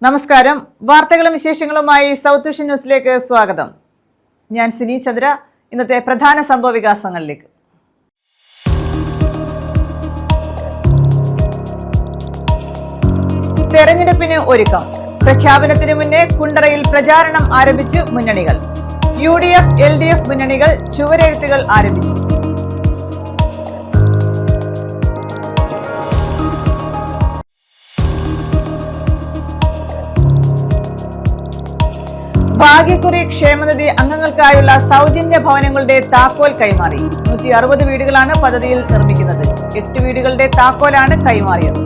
നമസ്കാരം. വാർത്തകളും വിശേഷങ്ങളുമായി സൗത്ത് വിഷൻ ന്യൂസിലേക്ക് സ്വാഗതം. ഞാൻ സിനി ചന്ദ്ര. ഇന്നത്തെ പ്രധാന സംഭവ വികാസങ്ങളിലേക്ക്. തെരഞ്ഞെടുപ്പിന് ഒരുക്കം. പ്രഖ്യാപനത്തിന് മുന്നേ കുണ്ടറയിൽ പ്രചാരണം ആരംഭിച്ചു മുന്നണികൾ. UDF, LDF മുന്നണികൾ ചുവരെഴുത്തുകൾ ആരംഭിച്ചു. ഭാഗ്യക്കുറി ക്ഷേമനിധി അംഗങ്ങൾക്കായുള്ള സൗജന്യ ഭവനങ്ങളുടെ താക്കോൽ കൈമാറി. 160 വീടുകളാണ് പദ്ധതിയിൽ നിർമ്മിക്കുന്നത്. 8 വീടുകളുടെ താക്കോലാണ് കൈമാറിയത്.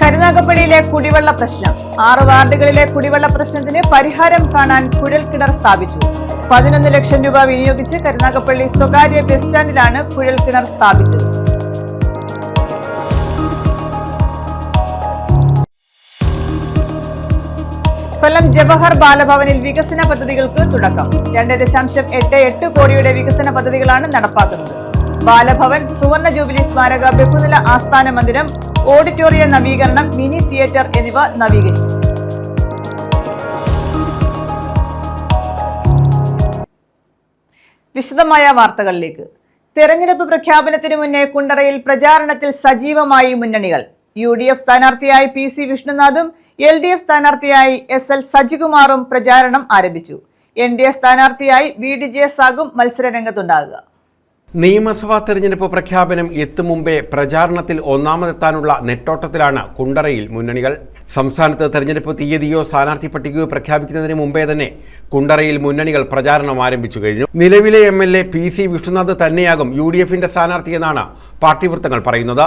കരുനാഗപ്പള്ളിയിലെ കുടിവെള്ള പ്രശ്നം. 6 വാർഡുകളിലെ കുടിവെള്ള പ്രശ്നത്തിന് പരിഹാരം കാണാൻ കുഴൽക്കിണർ സ്ഥാപിച്ചു. 11 ലക്ഷം രൂപ വിനിയോഗിച്ച് കരുനാഗപ്പള്ളി സ്വകാര്യ ബസ് സ്റ്റാൻഡിലാണ് കുഴൽക്കിണർ സ്ഥാപിച്ചത്. കൊല്ലം ജവഹർ ബാലഭവനിൽ വികസന പദ്ധതികൾക്ക് തുടക്കം. 2.88 കോടിയുടെ വികസന പദ്ധതികളാണ് നടപ്പാക്കുന്നത്. ബാലഭവൻ, സുവർണ ജൂബിലി സ്മാരക, ബഹുനില ആസ്ഥാന മന്ദിരം, ഓഡിറ്റോറിയം നവീകരണം, മിനി തിയേറ്റർ എന്നിവ നവീകരിക്കും. വിശദമായ വാർത്തകളിലേക്ക്. തെരഞ്ഞെടുപ്പ് പ്രഖ്യാപനത്തിന് മുന്നേ കുണ്ടറയിൽ പ്രചാരണത്തിൽ സജീവമായി മുന്നണികൾ. UDF സ്ഥാനാർത്ഥിയായി PC വിഷ്ണുനാഥും LDF സ്ഥാനാർത്ഥിയായി SL സജികുമാറും പ്രചാരണം ആരംഭിച്ചു. NDA സ്ഥാനാർത്ഥിയായി VDJ സാഗും മത്സരരംഗത്തുണ്ടാകുക. നിയമസഭാ തെരഞ്ഞെടുപ്പ് പ്രഖ്യാപനം എത്തും മുമ്പേ പ്രചാരണത്തിൽ ഒന്നാമതെത്താനുള്ള നെട്ടോട്ടത്തിലാണ് കുണ്ടറയിൽ മുന്നണികൾ. സംസ്ഥാനത്ത് തെരഞ്ഞെടുപ്പ് തീയതിയോ സ്ഥാനാർത്ഥി പട്ടികയോ പ്രഖ്യാപിക്കുന്നതിന് മുമ്പേ തന്നെ കുണ്ടറയിൽ മുന്നണികൾ പ്രചാരണം ആരംഭിച്ചു കഴിഞ്ഞു. നിലവിലെ MLA PC വിഷ്ണുനാഥ് തന്നെയാകും UDFന്റെ സ്ഥാനാർത്ഥിയെന്നാണ് പാർട്ടി വൃത്തങ്ങൾ പറയുന്നത്.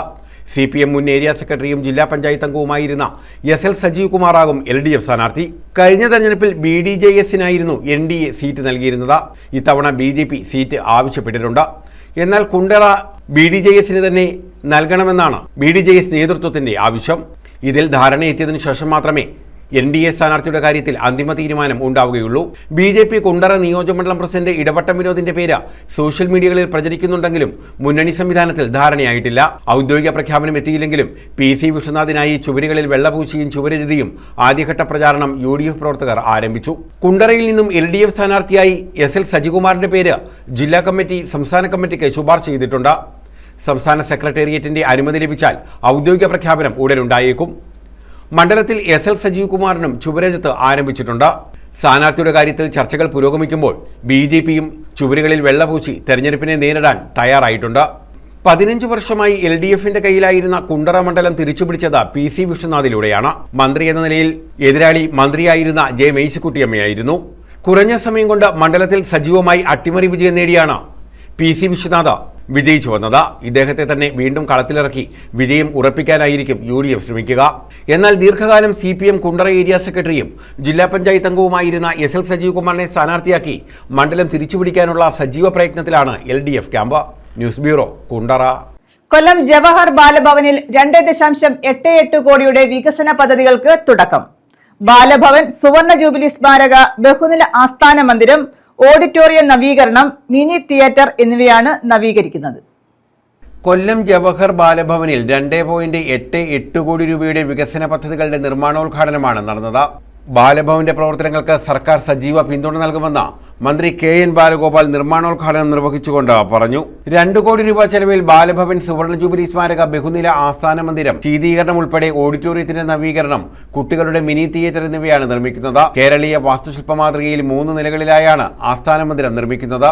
CPM മുൻ ഏരിയ സെക്രട്ടറിയും ജില്ലാ പഞ്ചായത്ത് അംഗവുമായിരുന്ന SL സജീവ് കുമാറാകും LDF സ്ഥാനാർത്ഥി. കഴിഞ്ഞ തെരഞ്ഞെടുപ്പിൽ BDJSനായിരുന്നു NDA സീറ്റ് നൽകിയിരുന്നത്. ഇത്തവണ BJP സീറ്റ് ആവശ്യപ്പെട്ടിട്ടുണ്ട്. എന്നാൽ കുണ്ടറ BDJSന് തന്നെ നൽകണമെന്നാണ് BDJS നേതൃത്വത്തിന്റെ ആവശ്യം. ഇതിൽ ധാരണയെത്തിയതിനു ശേഷം മാത്രമേ NDA സ്ഥാനാർത്ഥിയുടെ കാര്യത്തിൽ അന്തിമ തീരുമാനം ഉണ്ടാവുകയുള്ളൂ. BJP കുണ്ടറ നിയോജകമണ്ഡലം പ്രസിഡന്റ് ഇടവട്ടം വിനോദിന്റെ പേര് സോഷ്യൽ മീഡിയകളിൽ പ്രചരിക്കുന്നുണ്ടെങ്കിലും മുന്നണി സംവിധാനത്തിൽ ധാരണയായിട്ടില്ല. ഔദ്യോഗിക പ്രഖ്യാപനം എത്തിയില്ലെങ്കിലും PC വിഷ്ണുനാഥിനായി ചുവരുകളിൽ വെള്ളപൂശിയും ചുവരെഴുതിയും ആദ്യഘട്ട പ്രചാരണം UDF പ്രവർത്തകർ ആരംഭിച്ചു. കുണ്ടറയിൽ നിന്നും LDF സ്ഥാനാർത്ഥിയായി SL സജികുമാറിന്റെ പേര് ജില്ലാ കമ്മിറ്റി സംസ്ഥാന കമ്മിറ്റിക്ക് ശുപാർശ ചെയ്തിട്ടുണ്ട്. സംസ്ഥാന സെക്രട്ടേറിയറ്റിന്റെ അനുമതി ലഭിച്ചാൽ ഔദ്യോഗിക പ്രഖ്യാപനം ഉടനുണ്ടായേക്കും. മണ്ഡലത്തിൽ SL സജീവ് കുമാറിനും ചുവരെഴുത്ത് ആരംഭിച്ചിട്ടുണ്ട്. സ്ഥാനാർത്ഥിയുടെ കാര്യത്തിൽ ചർച്ചകൾ പുരോഗമിക്കുമ്പോൾ BJPയും ചുവരുകളിൽ വെള്ളപൂശി തെരഞ്ഞെടുപ്പിനെ നേരിടാൻ തയ്യാറായിട്ടുണ്ട്. 15 വർഷമായി LDFന്റെ കയ്യിലായിരുന്ന കുണ്ടറ മണ്ഡലം തിരിച്ചുപിടിച്ചത് PC വിഷ്ണുനാഥിലൂടെയാണ്. മന്ത്രി എന്ന നിലയിൽ എതിരാളി മന്ത്രിയായിരുന്ന J മേഴ്സിക്കുട്ടിയമ്മയായിരുന്നു. കുറഞ്ഞ സമയം കൊണ്ട് മണ്ഡലത്തിൽ സജീവമായി അട്ടിമറി വിജയം നേടിയാണ് PC വിശ്വനാഥ് വിജയിച്ചു വന്നത്. ഇദ്ദേഹത്തെ തന്നെ വീണ്ടും കളത്തിലിറക്കി വിജയം ഉറപ്പിക്കാനായിരിക്കും UDF ശ്രമിക്കുക. എന്നാൽ ദീർഘകാലം CPM കുണ്ടറ ഏരിയ സെക്രട്ടറിയും ജില്ലാ പഞ്ചായത്ത് അംഗവുമായിരുന്ന SL സജീവ് കുമാറിനെ സ്ഥാനാർത്ഥിയാക്കി മണ്ഡലം തിരിച്ചുപിടിക്കാനുള്ള സജീവ പ്രയത്നത്തിലാണ് LDF camp. News bureau, Kundara. Kollam Jawahar ബാലഭവനിൽ 2.88 കോടിയുടെ വികസന പദ്ധതികൾക്ക് തുടക്കം. ബാലഭവൻ, സുവർണ ജൂബിലി സ്മാരക, ബഹുനില ആസ്ഥാന മന്ദിരം, ഓഡിറ്റോറിയം നവീകരണം, മിനി തിയേറ്റർ എന്നിവയാണ് നവീകരിക്കുന്നത്. കൊല്ലം ജവഹർ ബാലഭവനിൽ 2.88 കോടി രൂപയുടെ വികസന പദ്ധതികളുടെ നിർമ്മാണോദ്ഘാടനമാണ് നടന്നത്. ബാലഭവന്റെ പ്രവർത്തനങ്ങൾക്ക് സർക്കാർ സജീവ പിന്തുണ നൽകുമെന്ന് മന്ത്രി KN ബാലഗോപാൽ നിർമ്മാണോദ്ഘാടനം നിർവഹിച്ചുകൊണ്ട് പറഞ്ഞു. 2 കോടി രൂപ ചെലവിൽ ബാലഭവൻ, സുവർണ ജൂബിലി സ്മാരക, ബഹുനില ആസ്ഥാന മന്ദിരം, ശീതീകരണം ഉൾപ്പെടെ ഓഡിറ്റോറിയത്തിന്റെ നവീകരണം, കുട്ടികളുടെ മിനി തിയേറ്റർ എന്നിവയാണ് നിർമ്മിക്കുന്നത്. കേരളീയ വാസ്തുശില്പ മാതൃകയിൽ 3 നിലകളിലായാണ് ആസ്ഥാന മന്ദിരം നിർമ്മിക്കുന്നത്.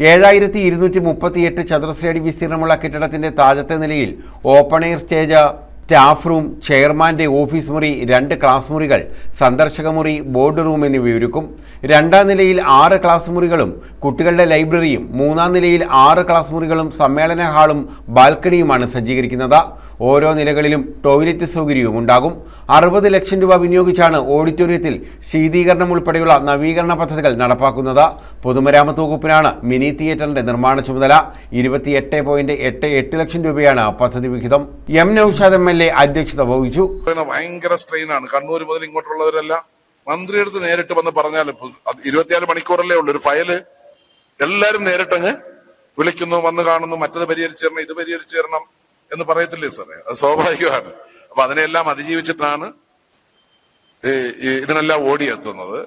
7238 ചതുരശ്ര അടി വിസ്തീർണമുള്ള കെട്ടിടത്തിന്റെ താഴത്തെ നിലയിൽ open air stage, staff room, ചെയർമാന്റെ ഓഫീസ് മുറി, 2 ക്ലാസ് മുറികൾ, സന്ദർശക മുറി, ബോർഡ് റൂം എന്നിവയൊരുക്കും. 2ാം നിലയിൽ 6 ക്ലാസ് മുറികളും കുട്ടികളുടെ ലൈബ്രറിയും, 3ാം നിലയിൽ 6 ക്ലാസ് മുറികളും സമ്മേളന ഹാളും ബാൽക്കണിയുമാണ് സജ്ജീകരിക്കുന്നത്. ഓരോ നിലകളിലും ടോയ്ലറ്റ് സൗകര്യവും ഉണ്ടാകും. 60 ലക്ഷം രൂപ വിനിയോഗിച്ചാണ് ഓഡിറ്റോറിയത്തിൽ ശീതീകരണം ഉൾപ്പെടെയുള്ള നവീകരണ പദ്ധതികൾ നടപ്പാക്കുന്നത്. പൊതുമരാമത്ത് വകുപ്പിനാണ് മിനി തിയേറ്ററിന്റെ നിർമ്മാണ ചുമതല. 28.88 ലക്ഷം രൂപയാണ് പദ്ധതി വിഹിതം. M നൌഷാദ് MLA അധ്യക്ഷത വഹിച്ചു. ഭയങ്കര സ്ട്രെയിനാണ്. കണ്ണൂർ മുതൽ ഇങ്ങോട്ടുള്ളവരെല്ലാം മന്ത്രിയുടെ അടുത്ത് നേരിട്ട് വന്ന് പറഞ്ഞാൽ 24 മണിക്കൂറല്ലേ ഉള്ളൂ. ഒരു ഫയല് എല്ലാരും നേരിട്ടങ്ങ് വിളിക്കുന്നു, വന്ന് കാണുന്നു, മറ്റത് പരിഹരിച്ചു തരണം, ഇത് പരിഹരിച്ചു തരണം എന്ന് പറയത്തില്ലേ സാറേ? അത് സ്വാഭാവികമാണ്. അപ്പൊ അതിനെല്ലാം അതിജീവിച്ചിട്ടാണ് ഇതിനെല്ലാം ഓടിയെത്തുന്നത്.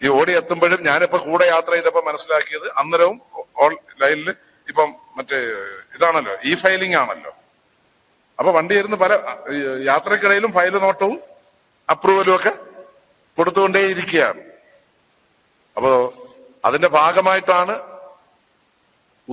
ഈ ഓടിയെത്തുമ്പോഴും ഞാനിപ്പോ കൂടെ യാത്ര ചെയ്തപ്പോ മനസ്സിലാക്കിയത് അന്നേരവും ലൈനിൽ ഇപ്പം മറ്റേ ഇതാണല്ലോ, ഈ ഫയലിംഗ് ആണല്ലോ. അപ്പൊ വണ്ടി ഇരുന്ന് പല യാത്രക്കിടയിലും ഫയൽ നോട്ടവും അപ്രൂവലും ഒക്കെ കൊടുത്തുകൊണ്ടേയിരിക്കുകയാണ്. അപ്പോ അതിന്റെ ഭാഗമായിട്ടാണ്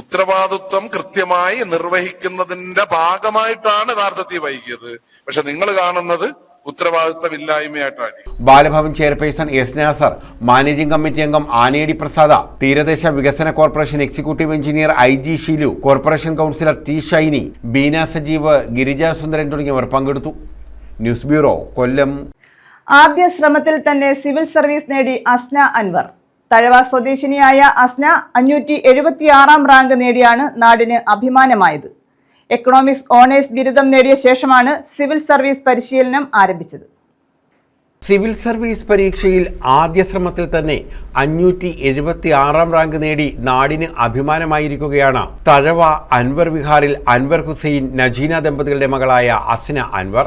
ഉത്തരവാദിത്വം കൃത്യമായി നിർവഹിക്കുന്നതിന്റെ ഭാഗമായിട്ടാണ് യഥാർത്ഥത്തിൽ വൈകിയത്. പക്ഷെ നിങ്ങൾ കാണുന്നത് ഉത്തരവാദിത്തമില്ലായ്മയായിട്ടാണ്. Balabhavan chairperson S Nasar, managing committee അംഗം ആനേടി പ്രസാദ, തീരദേശ വികസന corporation executive engineer IG Shilu, corporation councillor T Shiny, Beena Sajeev, Girija Sundaran തുടങ്ങിയവർ പങ്കെടുത്തു. News bureau, Kollam. ആദ്യ ശ്രമത്തിൽ തന്നെ സിവിൽ സർവീസ് നേടി അസ്ന അൻവർ. തഴവ സ്വദേശിനിയായ അസ്ന 576 റാങ്ക് നേടിയാണ് നാടിന് അഭിമാനമായത്. എക്കണോമിക്സ് ഓണേഴ്സ് ബിരുദം നേടിയ ശേഷമാണ് സിവിൽ സർവീസ് പരിശീലനം ആരംഭിച്ചത്. സിവിൽ സർവീസ് പരീക്ഷയിൽ ആദ്യ ശ്രമത്തിൽ തന്നെ 576 റാങ്ക് നേടി നാടിന് അഭിമാനമായിരിക്കുകയാണ് തഴവ അൻവർ വിഹാറിൽ അൻവർ ഹുസൈൻ നജീന ദമ്പതികളുടെ മകളായ അസ്ന അൻവർ.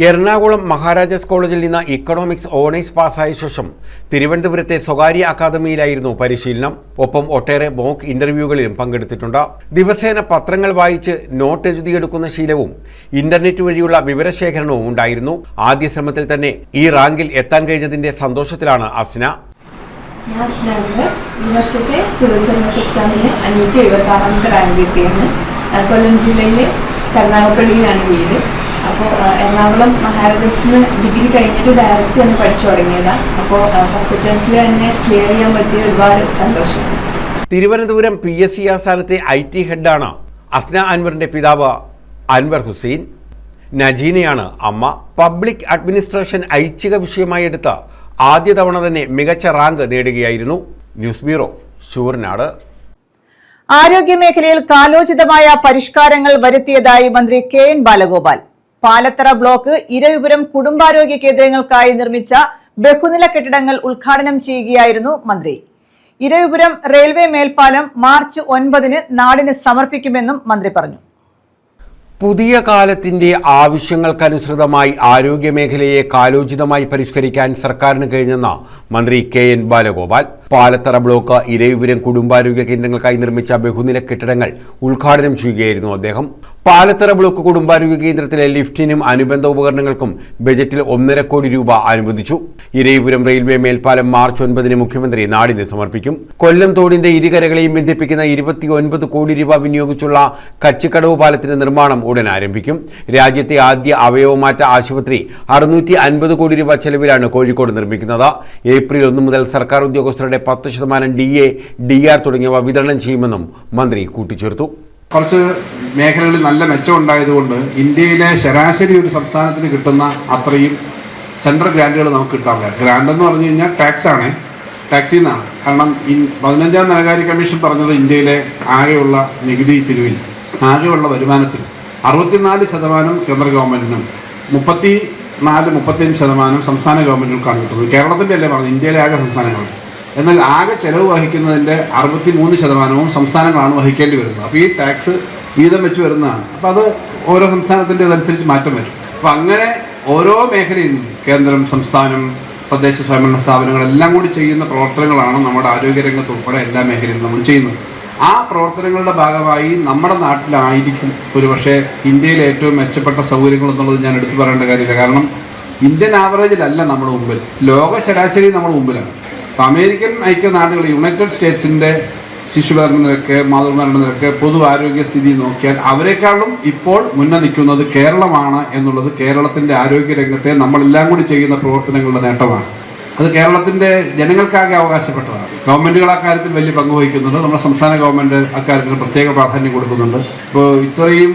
എറണാകുളം മഹാരാജാസ് കോളേജിൽ നിന്ന് ഇക്കണോമിക്സ് ഓണേഴ്സ് പാസ്സായ ശേഷം തിരുവനന്തപുരത്തെ സ്വകാര്യ അക്കാദമിയിലായിരുന്നു പരിശീലനം. ഒപ്പം ഒട്ടേറെ മോക്ക് ഇന്റർവ്യൂകളിലും പങ്കെടുത്തിട്ടുണ്ട്. ദിവസേന പത്രങ്ങൾ വായിച്ച് നോട്ട് എഴുതിയെടുക്കുന്ന ശീലവും ഇന്റർനെറ്റ് വഴിയുള്ള വിവരശേഖരണവും ഉണ്ടായിരുന്നു. ആദ്യ ശ്രമത്തിൽ തന്നെ ഈ റാങ്കിൽ എത്താൻ കഴിഞ്ഞതിന്റെ സന്തോഷത്തിലാണ് അസ്ന. ഈ വർഷത്തെ സിവിൽ സർവീസ് എക്സാമിന് 576 റാങ്ക് കിട്ടിയാണ്. കൊല്ലം ജില്ലയിലെ കരുനാഗപ്പള്ളിയിലാണ് വീട്. അപ്പോൾ എറണാകുളം മഹാരാജാസിന് ഡിഗ്രി കഴിഞ്ഞിട്ട് ഡയറക്റ്റ് തന്നെ പഠിച്ചു തുടങ്ങിയതാണ്. അപ്പോൾ ഫസ്റ്റ് അറ്റംപ്റ്റിൽ തന്നെ ക്ലിയർ ചെയ്യാൻ പറ്റിയ ഒരുപാട് സന്തോഷം. തിരുവനന്തപുരം PSC ആസ്ഥാനത്തെ IT ഹെഡാണ് അസ്ന അൻവറിന്റെ പിതാവ് അൻവർ ഹുസൈൻ. നജീനയാണ് അമ്മ. പബ്ലിക് അഡ്മിനിസ്ട്രേഷൻ ഐച്ഛിക വിഷയമായി എടുത്ത് ആദ്യ തവണ തന്നെ മികച്ച റാങ്ക് നേടുകയായിരുന്നു. News bureau, Sooranad. ആരോഗ്യമേഖലയിൽ കാലോചിതമായ പരിഷ്കാരങ്ങൾ വരുത്തിയതായി മന്ത്രി KN ബാലഗോപാൽ. പാലത്തറ ബ്ലോക്ക് ഇരവിപുരം കുടുംബാരോഗ്യ കേന്ദ്രങ്ങൾക്കായി നിർമ്മിച്ച ബഹുനില കെട്ടിടങ്ങൾ ഉദ്ഘാടനം ചെയ്യുകയായിരുന്നു മന്ത്രി. ഇരവിപുരം റെയിൽവേ മേൽപ്പാലം മാർച്ച് 9 നാടിന് സമർപ്പിക്കുമെന്നും മന്ത്രി പറഞ്ഞു. പുതിയ കാലത്തിന്റെ ആവശ്യങ്ങൾക്കനുസൃതമായി ആരോഗ്യമേഖലയെ കാലോചിതമായി പരിഷ്കരിക്കാൻ സർക്കാരിന് കഴിഞ്ഞെന്ന് മന്ത്രി KN ബാലഗോപാൽ. പാലത്തറ ബ്ലോക്ക് ഇരവിപുരം കുടുംബാരോഗ്യ കേന്ദ്രങ്ങൾക്കായി നിർമ്മിച്ച ബഹുനില കെട്ടിടങ്ങൾ ഉദ്ഘാടനം ചെയ്യുകയായിരുന്നു അദ്ദേഹം. പാലത്തറ ബ്ലോക്ക് കുടുംബാരോഗ്യ കേന്ദ്രത്തിലെ ലിഫ്റ്റിനും അനുബന്ധ ഉപകരണങ്ങൾക്കും ബജറ്റിൽ 1.5 കോടി രൂപ അനുവദിച്ചു. ഇരവിപുരം റെയിൽവേ മേൽപ്പാലം മാർച്ച് 9 മുഖ്യമന്ത്രി നാടിന് സമർപ്പിക്കും. കൊല്ലം തോടിന്റെ ഇരുകരകളെയും ബന്ധിപ്പിക്കുന്ന 29 കോടി രൂപ വിനിയോഗിച്ചുള്ള കച്ചിക്കടവ് പാലത്തിന്റെ നിർമ്മാണം ഉടൻ ആരംഭിക്കും. രാജ്യത്തെ ആദ്യ അവയവമാറ്റ ആശുപത്രി 650 കോടി രൂപ ചെലവിലാണ് കോഴിക്കോട് നിർമ്മിക്കുന്നത്. ഏപ്രിൽ 1 മുതൽ സർക്കാർ ഉദ്യോഗസ്ഥരുടെ 10% DA, DR തുടങ്ങിയവ വിതരണം ചെയ്യുമെന്നും മന്ത്രി കൂട്ടിച്ചേർത്തു. കുറച്ച് മേഖലകളിൽ നല്ല മെച്ചം ഉണ്ടായതുകൊണ്ട് ഇന്ത്യയിലെ ശരാശരി ഒരു സംസ്ഥാനത്തിന് കിട്ടുന്ന അത്രയും സെൻട്രൽ ഗ്രാൻറ്റുകൾ നമുക്ക് കിട്ടാറില്ല. ഗ്രാൻഡ് എന്ന് പറഞ്ഞു കഴിഞ്ഞാൽ ടാക്സിൽ നിന്നാണ്. കാരണം 15ാം ധനകാര്യ കമ്മീഷൻ പറഞ്ഞത് ഇന്ത്യയിലെ ആകെയുള്ള നികുതി പിരിവിൽ ആകെയുള്ള വരുമാനത്തിൽ 64% കേന്ദ്ര ഗവൺമെൻറ്റിനും 34-35% സംസ്ഥാന ഗവൺമെൻറ്റുകൾക്കാണ് കിട്ടുന്നത്. കേരളത്തിൻ്റെ അല്ലേ പറഞ്ഞത്, ഇന്ത്യയിലെ ആകെ സംസ്ഥാനങ്ങൾ. എന്നാൽ ആകെ ചെലവ് വഹിക്കുന്നതിൻ്റെ 63% സംസ്ഥാനങ്ങളാണ് വഹിക്കേണ്ടി വരുന്നത്. അപ്പോൾ ഈ ടാക്സ് വീതം വെച്ച് വരുന്നതാണ്. അപ്പോൾ അത് ഓരോ സംസ്ഥാനത്തിൻ്റെ ഇതനുസരിച്ച് മാറ്റം വരും. അപ്പോൾ അങ്ങനെ ഓരോ മേഖലയിൽ കേന്ദ്രം, സംസ്ഥാനം, തദ്ദേശ സ്വയംഭരണ സ്ഥാപനങ്ങളെല്ലാം കൂടി ചെയ്യുന്ന പ്രവർത്തനങ്ങളാണ് നമ്മുടെ ആരോഗ്യരംഗത്ത് ഉൾപ്പെടെ എല്ലാ മേഖലയിലും നമ്മൾ ചെയ്യുന്നത്. ആ പ്രവർത്തനങ്ങളുടെ ഭാഗമായി നമ്മുടെ നാട്ടിലായിരിക്കും ഒരുപക്ഷെ ഇന്ത്യയിലെ ഏറ്റവും മെച്ചപ്പെട്ട സൗകര്യങ്ങൾ എന്നുള്ളത് ഞാൻ എടുത്തു പറയേണ്ട കാര്യമില്ല. കാരണം ഇന്ത്യൻ ആവറേജിലല്ല നമ്മുടെ മുമ്പിൽ, ലോക ശരാശരി നമ്മുടെ മുമ്പിലാണ്. അപ്പോൾ അമേരിക്കൻ ഐക്യനാടുകൾ, യുണൈറ്റഡ് സ്റ്റേറ്റ്സിൻ്റെ ശിശുമരണ നിരക്ക്, മാതൃമരണ നിരക്ക്, പൊതു ആരോഗ്യസ്ഥിതി നോക്കിയാൽ അവരെക്കാളും ഇപ്പോൾ മുന്നേ നിൽക്കുന്നത് കേരളമാണ് എന്നുള്ളത് കേരളത്തിൻ്റെ ആരോഗ്യരംഗത്തെ നമ്മളെല്ലാം കൂടി ചെയ്യുന്ന പ്രവർത്തനങ്ങളുടെ നേട്ടമാണ്. അത് കേരളത്തിൻ്റെ ജനങ്ങൾക്കാകെ അവകാശപ്പെട്ടതാണ്. ഗവൺമെൻറ്റുകൾ അക്കാര്യത്തിൽ വലിയ പങ്ക് വഹിക്കുന്നുണ്ട്. നമ്മുടെ സംസ്ഥാന ഗവൺമെൻറ് അക്കാര്യത്തിന് പ്രത്യേക പ്രാധാന്യം കൊടുക്കുന്നുണ്ട്. ഇപ്പോൾ ഇത്രയും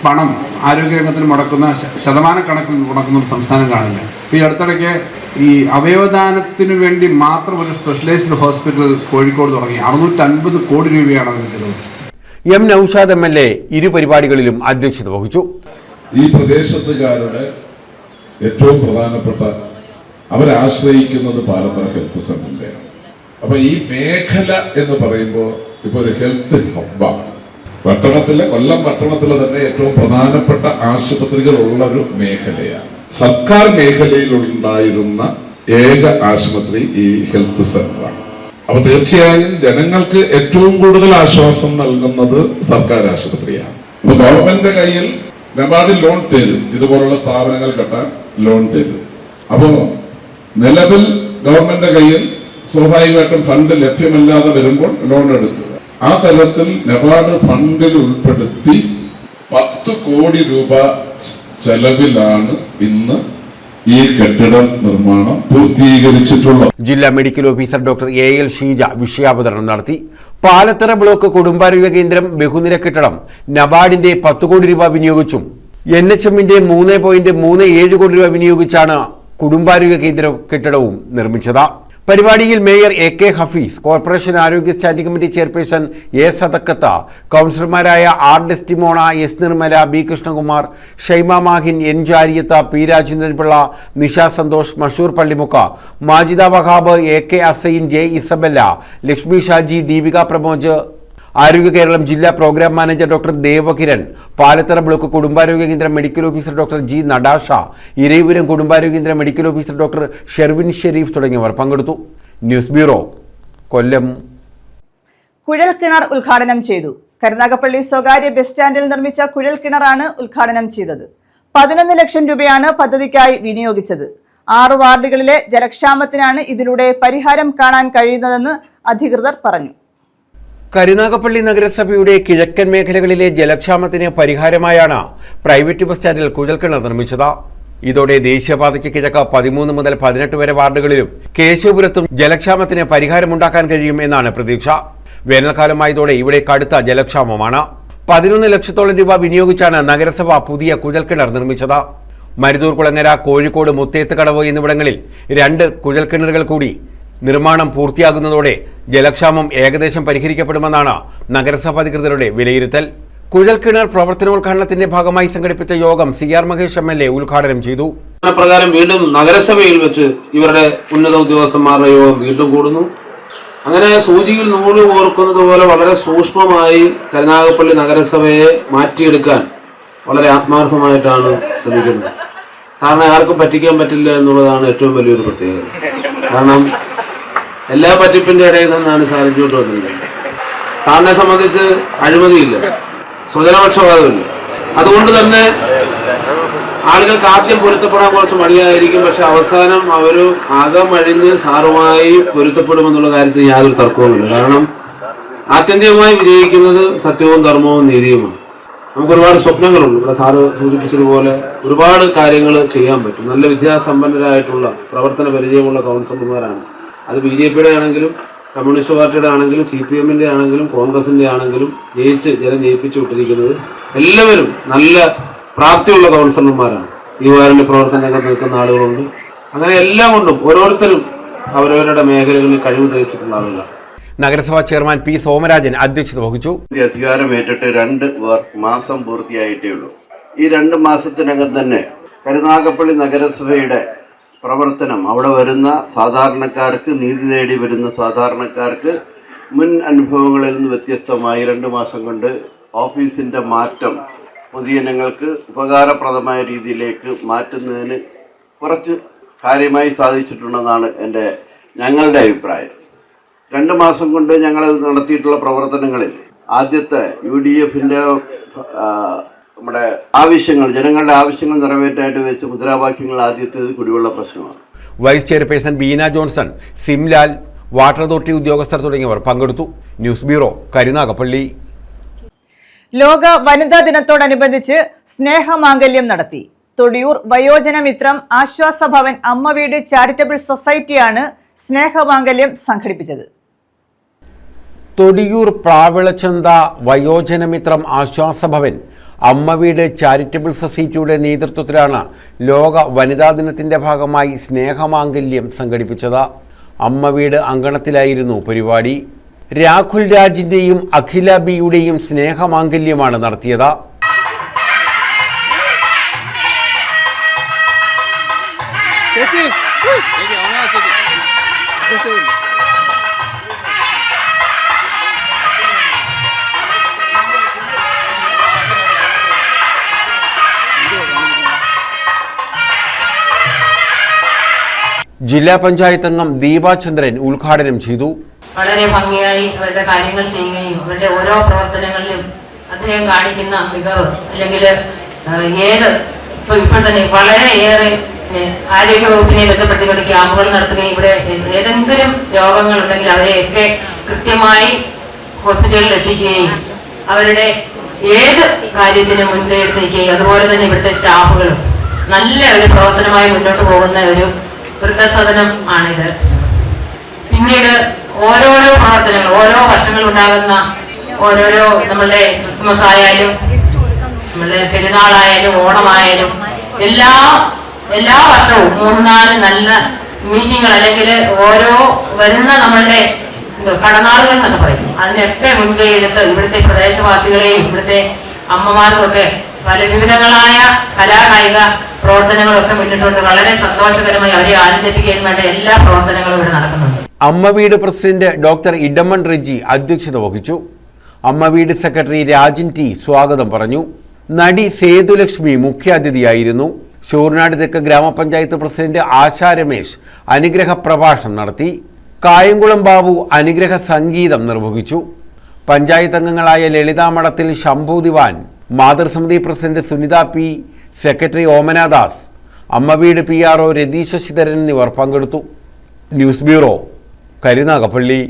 പണം ആരോഗ്യരംഗത്തിന് മുടക്കുന്ന ശതമാനക്കണക്കിൽ മുടക്കുന്ന ഒരു സംസ്ഥാനം കാണില്ല. ഈ അടുത്തിടയ്ക്ക് ഈ അവയവദാനത്തിന് വേണ്ടി മാത്രം ഒരു സ്പെഷ്യലൈസ്ഡ് ഹോസ്പിറ്റൽ കോഴിക്കോട് തുടങ്ങി. 650 കോടി രൂപയാണ് അതിന് ചെലവ്. M. നൌഷാദ് MLA ഇരു പരിപാടികളിലും അധ്യക്ഷത വഹിച്ചു. ഈ പ്രദേശത്തുകാരുടെ ഏറ്റവും പ്രധാനപ്പെട്ട അവരാശ്രയിക്കുന്നത് പാലത്തറ ഹെൽത്ത് സെന്ററിലെയാണ്. അപ്പൊ ഈ മേഖല എന്ന് പറയുമ്പോൾ ഇപ്പൊ ഒരു ഹെൽത്ത് ഹബ്ബാണ്. കൊല്ലം പട്ടണത്തിലെ തന്നെ ഏറ്റവും പ്രധാനപ്പെട്ട ആശുപത്രികൾ ഉള്ള ഒരു മേഖലയാണ്. സർക്കാർ മേഖലയിൽ ഉണ്ടായിരുന്ന ഏക ആശുപത്രി ഈ ഹെൽത്ത് സെന്ററാണ്. അപ്പൊ തീർച്ചയായും ജനങ്ങൾക്ക് ഏറ്റവും കൂടുതൽ ആശ്വാസം നൽകുന്നത് സർക്കാർ ആശുപത്രിയാണ്. അപ്പൊ ഗവൺമെന്റിന്റെ കയ്യിൽ നബാർഡ് ലോൺ തരും, ഇതുപോലുള്ള സ്ഥാപനങ്ങൾ കെട്ടാൻ ലോൺ തരും. അപ്പോ നിലവിൽ ഗവൺമെന്റിന്റെ കയ്യിൽ സ്വാഭാവികമായിട്ടും ഫണ്ട് ലഭ്യമല്ലാതെ വരുമ്പോൾ ലോൺ എടുക്കുക. ആ തരത്തിൽ നബാർഡ് ഫണ്ടിൽ ഉൾപ്പെടുത്തി 10 കോടി രൂപ ചെലവിലാണ് ഇന്ന് ഈ കെട്ടിട നിർമ്മാണം പൂർത്തീകരിച്ചിട്ടുള്ളത്. ജില്ലാ medical officer doctor AL Sheeja വിഷയാവതരണം നടത്തി. പാലത്തറ ബ്ലോക്ക് കുടുംബാരോഗ്യ കേന്ദ്രം ബഹുനില കെട്ടിടം നബാർഡിന്റെ 10 കോടി രൂപ വിനിയോഗിച്ചും NHMന്റെ 3.37 കോടി രൂപ വിനിയോഗിച്ചാണ് കുടുംബാരോഗ്യ കേന്ദ്ര കെട്ടിടവും നിർമ്മിച്ചത്. പരിപാടിയിൽ മേയർ AK ഹഫീസ്, കോർപ്പറേഷൻ ആരോഗ്യ standing committee chairperson A Sadakkath, കൗൺസിലർമാരായ R Desdemona, S Nirmala, B Krishnakumar, Shaima Mahin, N Jariyath, P Rajendranpillai, Nisha Santhosh, Mashoor Pallimukku, Majida Wahab, AK Assain, J Isabella, Lakshmi Shaji, Deepika Pramoj, Arogya Keralam ജില്ലാ programme manager doctor Devakiran, Palathara block കുടുംബാരോഗ്യ കേന്ദ്രം medical officer doctor G Natasha, Iravipuram കുടുംബാരോഗ്യ കേന്ദ്രം medical officer doctor Sherwin Sherif തുടങ്ങിയവർ പങ്കെടുത്തു. ന്യൂസ് ബ്യൂറോ, കൊല്ലം. കുഴൽക്കിണർ ഉദ്ഘാടനം ചെയ്തു. കരുനാഗപ്പള്ളി സ്വകാര്യ ബസ് സ്റ്റാൻഡിൽ നിർമ്മിച്ച കുഴൽക്കിണറാണ് ഉദ്ഘാടനം ചെയ്തത്. 11 ലക്ഷം രൂപയാണ് പദ്ധതിക്കായി വിനിയോഗിച്ചത്. 6 വാർഡുകളിലെ ജലക്ഷാമത്തിനാണ് ഇതിലൂടെ പരിഹാരം കാണാൻ കഴിയുന്നതെന്ന് അധികൃതർ പറഞ്ഞു. കരുനാഗപ്പള്ളി നഗരസഭയുടെ കിഴക്കൻ മേഖലകളിലെ ജലക്ഷാമത്തിന് പരിഹാരമായാണ് പ്രൈവറ്റ് ബസ് സ്റ്റാൻഡിൽ കുഴൽക്കിണർ നിർമ്മിച്ചത്. ഇതോടെ ദേശീയപാതയ്ക്ക് കിഴക്ക് 13 മുതൽ 18 വരെ വാർഡുകളിലും കേശവപുരത്തും ജലക്ഷാമത്തിന് പരിഹാരമുണ്ടാക്കാൻ കഴിയും എന്നാണ് പ്രതീക്ഷ. വേനൽക്കാലമായതോടെ ഇവിടെ കടുത്ത ജലക്ഷാമമാണ്. 11 ലക്ഷത്തോളം രൂപ വിനിയോഗിച്ചാണ് നഗരസഭ പുതിയ കുഴൽക്കിണർ നിർമ്മിച്ചത്. മരുതൂർ കുളങ്ങര, കോഴിക്കോട്, മുത്തേത്ത് കടവ് എന്നിവിടങ്ങളിൽ 2 കുഴൽക്കിണറുകൾ കൂടി നിർമ്മാണം പൂർത്തിയാകുന്നതോടെ ജലക്ഷാമം ഏകദേശം പരിഹരിക്കപ്പെടുമെന്നാണ് നഗരസഭാ അധികൃതരുടെ വിലയിരുത്തൽ. കുഴൽക്കിണർ പ്രവർത്തനോദ്ഘാടനത്തിന്റെ ഭാഗമായി സംഘടിപ്പിച്ച യോഗം CR മഹേഷ് MLA ഉദ്ഘാടനം ചെയ്തു. പ്രകാരം വീണ്ടും നഗരസഭയിൽ വെച്ച് ഇവരുടെ ഉന്നത ഉദ്യോഗസ്ഥന്മാരുടെ യോഗം വീണ്ടും കൂടുന്നു. അങ്ങനെ സൂചിയിൽ നൂല് കോർക്കുന്നത് പോലെ വളരെ സൂക്ഷ്മമായി കരുനാഗപ്പള്ളി നഗരസഭയെ മാറ്റിയെടുക്കാൻ വളരെ ആത്മാർത്ഥമായിട്ടാണ് ശ്രമിക്കുന്നത്. സാറിന് ആർക്കും പറ്റിക്കാൻ പറ്റില്ല എന്നുള്ളതാണ് ഏറ്റവും വലിയൊരു പ്രത്യേകത. കാരണം എല്ലാ പറ്റിപ്പിന്റെ ഇടയിൽ നിന്നാണ് സാർ ഇങ്ങോട്ട് വന്നിരിക്കുന്നത്. സാറിനെ സംബന്ധിച്ച് അഴിമതിയില്ല, സ്വജനപക്ഷപാതമില്ല. അതുകൊണ്ട് തന്നെ ആളുകൾക്ക് ആദ്യം പൊരുത്തപ്പെടാൻ കുറച്ച് മടിയായിരിക്കും. പക്ഷെ അവസാനം അവർ അകമഴിഞ്ഞ് സാറുമായി പൊരുത്തപ്പെടുമെന്നുള്ള കാര്യത്തിൽ യാതൊരു തർക്കവുമില്ല. കാരണം ആത്യന്തികമായി വിജയിക്കുന്നത് സത്യവും ധർമ്മവും നീതിയുമാണ്. നമുക്ക് ഒരുപാട് സ്വപ്നങ്ങളുണ്ട്. ഇവിടെ സാറ് സൂചിപ്പിച്ചതുപോലെ ഒരുപാട് കാര്യങ്ങൾ ചെയ്യാൻ പറ്റും. നല്ല വിദ്യാസമ്പന്നരായിട്ടുള്ള പ്രവർത്തന പരിചയമുള്ള കൗൺസിലർമാരാണ്. അത് BJPയുടെ ആണെങ്കിലും കമ്മ്യൂണിസ്റ്റ് പാർട്ടിയുടെ ആണെങ്കിലും CPMന്റെ ആണെങ്കിലും കോൺഗ്രസിന്റെ ആണെങ്കിലും ജനം ജയിപ്പിച്ചു വിട്ടിരിക്കുന്നത് എല്ലാവരും നല്ല പ്രാപ്തിയുള്ള കൗൺസിലർമാരാണ്. യുവാരുടെ പ്രവർത്തന രംഗത്ത് നിൽക്കുന്ന ആളുകളുണ്ട്. അങ്ങനെ എല്ലാം കൊണ്ടും ഓരോരുത്തരും അവരവരുടെ മേഖലകളിൽ കഴിവ് തെളിയിച്ചിട്ടുള്ള ആളുകളാണ്. നഗരസഭാ ചെയർമാൻ P സോമരാജൻ അധ്യക്ഷത വഹിച്ചു. അധികാരമേറ്റിട്ട് 2 മാസം പൂർത്തിയായിട്ടേ ഉള്ളൂ. ഈ 2 മാസത്തിനകം തന്നെ കരുനാഗപ്പള്ളി നഗരസഭയുടെ പ്രവർത്തനം, അവിടെ വരുന്ന സാധാരണക്കാർക്ക്, നീതി നേടി വരുന്ന സാധാരണക്കാർക്ക് മുൻ അനുഭവങ്ങളിൽ നിന്ന് വ്യത്യസ്തമായി 2 മാസം കൊണ്ട് ഓഫീസിന്റെ മാറ്റം പൊതുജനങ്ങൾക്ക് ഉപകാരപ്രദമായ രീതിയിലേക്ക് മാറ്റുന്നതിന് കുറച്ച് കാര്യമായി സാധിച്ചിട്ടുണ്ടെന്നാണ് ഞങ്ങളുടെ അഭിപ്രായം. 2 മാസം കൊണ്ട് ഞങ്ങൾ നടത്തിയിട്ടുള്ള പ്രവർത്തനങ്ങളിൽ ആദ്യത്തെ UDFന്റെ നമ്മുടെ ആവശ്യങ്ങൾ, ജനങ്ങളുടെ ആവശ്യങ്ങൾ നിറവേറ്റായിട്ട് വെച്ച് മുദ്രാവാക്യങ്ങൾ ആദ്യത്തേത് കുടിവെള്ള പ്രശ്നമാണ്. Vice chairperson Beena Johnson, Simlal, water authority ഉദ്യോഗസ്ഥർ തുടങ്ങിയവർ പങ്കെടുത്തു. News bureau, Karunagappally. ലോക വനിതാ ദിനത്തോടനുബന്ധിച്ച് സ്നേഹമാംഗല്യം നടത്തി. തൊടിയൂർ വയോജനമിത്രം ആശ്വാസ ഭവൻ അമ്മ വീട് ചാരിറ്റബിൾ സൊസൈറ്റിയാണ് സ്നേഹമാംഗല്യം സംഘടിപ്പിച്ചത്. തൊടിയൂർ പ്രാവിളച്ചന്ത വയോജനമിത്രം ആശ്വാസ ഭവൻ അമ്മ വീട് ചാരിറ്റബിൾ സൊസൈറ്റിയുടെ നേതൃത്വത്തിലാണ് ലോക വനിതാ ദിനത്തിന്റെ ഭാഗമായി സ്നേഹമാംഗല്യം സംഘടിപ്പിച്ചത്. അമ്മ വീട് അങ്കണത്തിലായിരുന്നു പരിപാടി. രാഹുൽ രാജിന്റെയും അഖില ബിയുടെയും സ്നേഹമാംഗല്യമാണ് നടത്തിയത്. ജില്ലാ പഞ്ചായത്ത് അംഗം ദീപാചന്ദ്രൻ ഉദ്ഘാടനം ചെയ്തു. വളരെ ഭംഗിയായി അവരുടെ കാര്യങ്ങൾ ചെയ്യുകയും അവരുടെ ഓരോ പ്രവർത്തനങ്ങളിലും അദ്ദേഹം കാണിക്കുന്ന മികവ് അല്ലെങ്കിൽ ഇപ്പോൾ തന്നെ വളരെയേറെ ആരോഗ്യവകുപ്പിനെ ബന്ധപ്പെടുത്തിക്കൊണ്ട് ക്യാമ്പുകൾ നടത്തുകയും ഇവിടെ ഏതെങ്കിലും രോഗങ്ങളുണ്ടെങ്കിൽ അവരെയൊക്കെ കൃത്യമായി ഹോസ്പിറ്റലിൽ എത്തിക്കുകയും അവരുടെ ഏത് കാര്യത്തിനും മുൻകൈ എടുത്ത് നിൽക്കുകയും അതുപോലെ തന്നെ ഇവിടുത്തെ സ്റ്റാഫുകളും നല്ല ഒരു പ്രവർത്തനമായി മുന്നോട്ട് പോകുന്ന ഒരു വൃദ്ധസദനം ആണിത്. പിന്നീട് ഓരോരോ പ്രവർത്തനങ്ങൾ ഓരോ വർഷങ്ങളുണ്ടാകുന്ന ഓരോരോ നമ്മളുടെ ക്രിസ്മസ് ആയാലും നമ്മളുടെ പെരുന്നാളായാലും ഓണമായാലും എല്ലാ വർഷവും 3-4 നല്ല മീറ്റിങ്ങുകൾ അല്ലെങ്കിൽ ഓരോ വരുന്ന നമ്മളുടെ കടനാളുകൾ എന്നൊക്കെ പറയും അതിനൊക്കെ മുൻകൈ എടുത്ത് ഇവിടുത്തെ പ്രദേശവാസികളെയും ഇവിടുത്തെ അമ്മമാർക്കൊക്കെ പല വിവിധങ്ങളായ കലാകായിക പ്രവർത്തനങ്ങളൊക്കെ മുന്നിട്ടുണ്ട്. വളരെ സന്തോഷകരമായി അവരെ ആനന്ദിപ്പിക്കാൻ വേണ്ട എല്ലാ പ്രവർത്തനങ്ങളും ഇവിടെ നടക്കുന്നുണ്ട്. അമ്മവീട് പ്രസിഡന്റ് ഡോക്ടർ ഇടമൺ റെജി അധ്യക്ഷത വഹിച്ചു. അമ്മവീട് സെക്രട്ടറി രാജൻ ടി സ്വാഗതം പറഞ്ഞു. നടി സേതുലക്ഷ്മി മുഖ്യാതിഥിയായിരുന്നു. ശൂർനാട് തെക്ക് ഗ്രാമപഞ്ചായത്ത് പ്രസിഡന്റ് ആശാ രമേശ് അനുഗ്രഹ പ്രഭാഷണം നടത്തി. കായംകുളം ബാബു അനുഗ്രഹ സംഗീതം നിർവഹിച്ചു. പഞ്ചായത്ത് അംഗങ്ങളായ ലളിതാ മഠത്തിൽ ശംഭു ദിവാൻ, മാതൃസമിതി പ്രസിഡന്റ് സുനിത പി, സെക്രട്ടറി ഓമനാദാസ്, അമ്മവീട് PRO രതീശ ശശിധരൻ എന്നിവർ പങ്കെടുത്തു. News bureau, Karunagappally.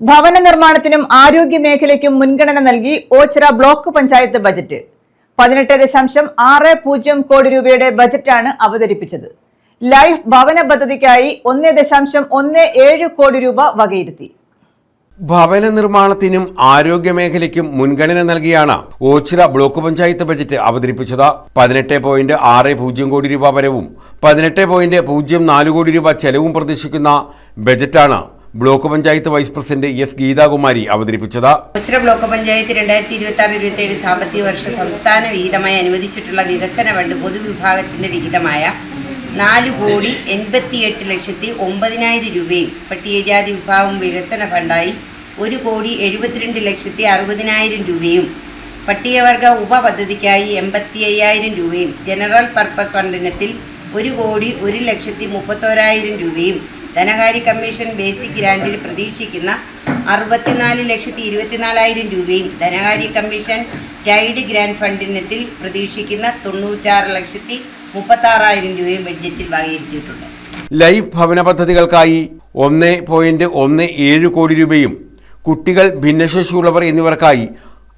ഭവന നിർമ്മാണത്തിനും ആരോഗ്യ മേഖലയ്ക്കും മുൻഗണന നൽകി ഓച്ചിറ ബ്ലോക്ക് പഞ്ചായത്ത് ബജറ്റ് 18.60 കോടി രൂപയുടെ ബജറ്റാണ് അവതരിപ്പിച്ചത്. ലൈഫ് ഭവന പദ്ധതിക്കായി 1.17 കോടി രൂപ വകയിരുത്തി. ഭവന നിർമ്മാണത്തിനും ആരോഗ്യ മേഖലയ്ക്കും മുൻഗണന നൽകിയാണ് ഓച്ചിറ ബ്ലോക്ക് പഞ്ചായത്ത് ബജറ്റ് അവതരിപ്പിച്ചത്. 18.60 കോടി രൂപ വരവും 18.04 കോടി രൂപ ചെലവും പ്രതീക്ഷിക്കുന്ന ബജറ്റാണ് block panchayat vice president S Geethakumari അവതരിപ്പിച്ചത്. ഓച്ചിറ ബ്ലോക്ക് പഞ്ചായത്ത് 2026-27 സാമ്പത്തിക വർഷം സംസ്ഥാന വിഹിതമായി അനുവദിച്ചിട്ടുള്ള വികസന ഫണ്ട് പൊതുവിഭാഗത്തിന്റെ വിഹിതമായ 4,88,09,000 രൂപയും പട്ടികജാതി വിഭാഗം വികസന ഫണ്ടായി 1,72,60,000 രൂപയും പട്ടികവർഗ ഉപപദ്ധതിക്കായി 85,000 രൂപയും ജനറൽ പർപ്പസ് ഫണ്ടിനത്തിൽ 1,01,31,000 രൂപയും ധനകാര്യ കമ്മീഷൻ ബേസിക് ഗ്രാന്റിൽ പ്രതീക്ഷിക്കുന്ന 64,24,000 രൂപയും ധനകാര്യ കമ്മീഷൻ ടൈഡ് ഗ്രാന്റ് ഫണ്ടിനത്തിൽ പ്രതീക്ഷിക്കുന്ന 96,36,000 രൂപയും ബഡ്ജറ്റിൽ വകയിരുത്തിയിട്ടുണ്ട്. ലൈഫ് ഭവന പദ്ധതികൾക്കായി 1.17 കോടി രൂപയും കുട്ടികൾ, ഭിന്നശേഷിയുള്ളവർ എന്നിവർക്കായി